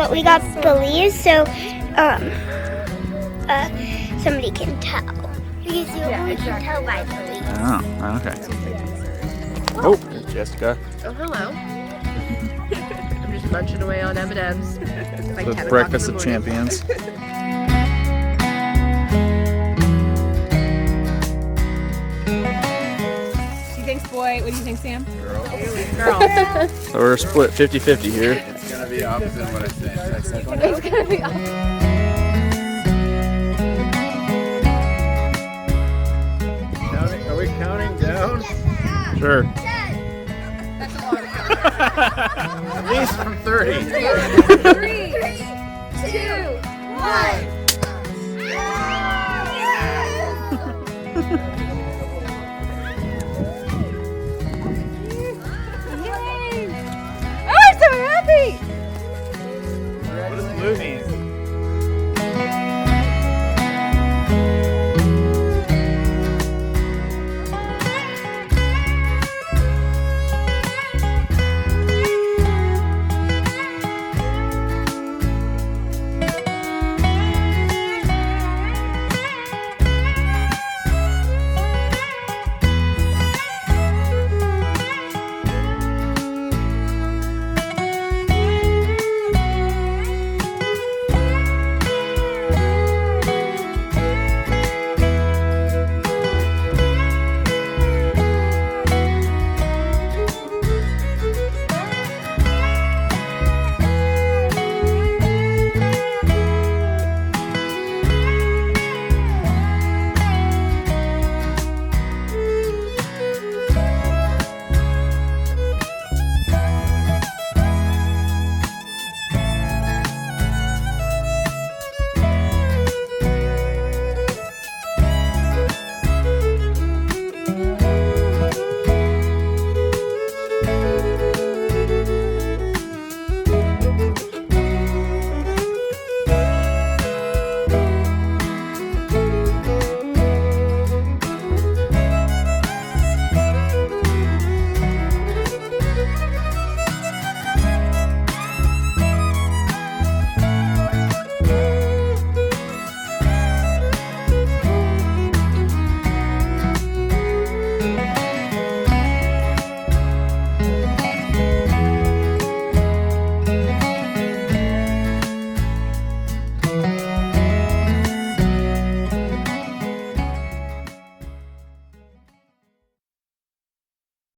but we got the leaves so somebody can tell. Because you only can tell by the leaves. Oh, okay. Oh, there's Jessica. Oh, hello. I'm just munching away on M&Ms. Like The breakfast of champions. She thinks boy. What do you think, Sam? Girl. Girl. So we're split 50-50 here. It's gonna be opposite of what I said. Should I say one? It's gonna be awesome. Are we counting down? Sure. That's a long time. At least from 30. 3,